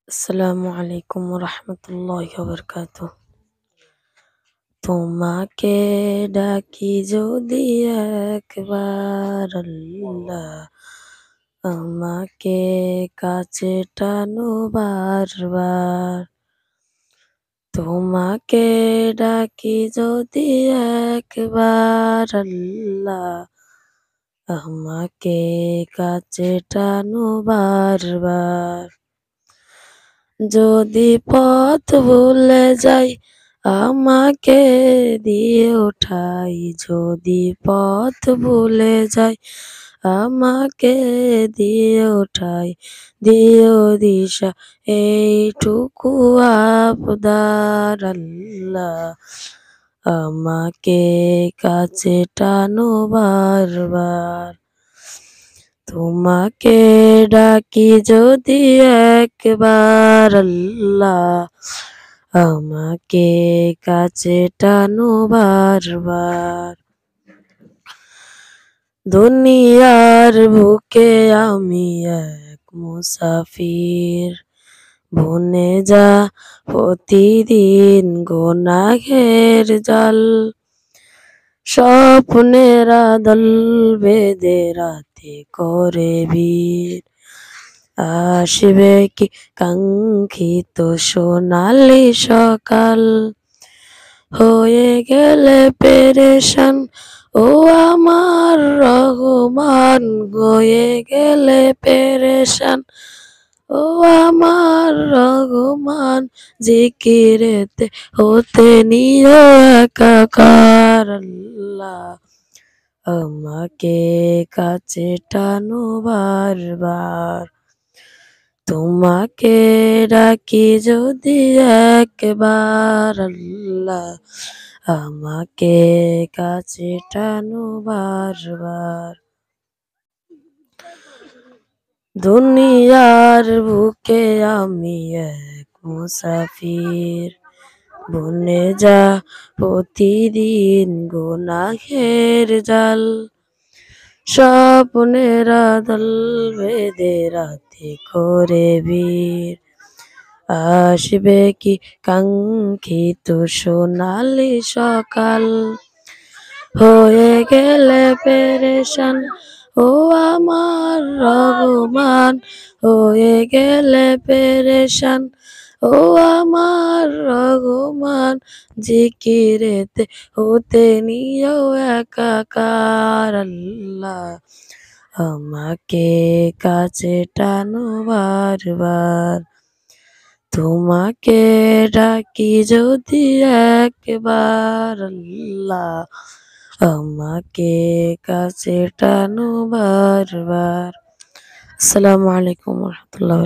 আসসালামু আলাইকুম রহমতুল্লাহি ওয়া বারাকাতুহু। তোমাকে ডাকি যদি একবার আল্লাহ, আমাকে কাছে টানো বারবার। তোমাকে ডাকি যদি একবার আল্লাহ, আমাকে কাছে টানো বারবার। যদি পথ ভুলে যাই আমাকে দিও ঠাই, যদি পথ ভুলে যাই আমাকে দিও ঠাই, দিও দিশা এইটুকু আবদার আল্লাহ, আমাকে কাছে টানো বারবার। তোমাকে ডাকি যদি একবার আল্লাহ, আমাকে কাছে টানো বারবার। দুনিয়ার বুকে আমি এক মুসাফির, বনে যা প্রতিদিন গুনাহের জাল। স্বপ্নের দল বেঁধে রাতে করে ভিড়, আসবে কি কাঙ্ক্ষিত সোনালি সকাল। হয়ে গেলে পেরেশান ও আমার রহমান, হয়ে গেলে পেরেশান ও আমার রহমান। জিকিরেতে হতে নিও একাকার আল্লাহ, আমাকে কাছে টানো বারবার। তোমাকে ডাকি যদি একবার আল্লাহ, আমাকে কাছে টানো বারবার। দুনিয়ার বুকে আমি এক মুসাফির, বনে যা প্রতিদিন গুনাহের জাল। স্বপ্নের দল বেঁধে রাতে করে ভিড়, আসবে কি কাঙ্ক্ষিত সোনালি সকাল। হয়ে গেলে পেরেশান ও আমার রহমান, হয়ে গেলে পেরেশান ও আমার রহমান। জিকিরেতে হতে নিও একাকার আল্লাহ, আমাকে কাছে টানো বারবার। তোমাকে ডাকি যদি একবার আল্লাহ, আমাকে কাছে টানো বারবার। আসসালামু আলাইকুম রহমতুল্লাহ।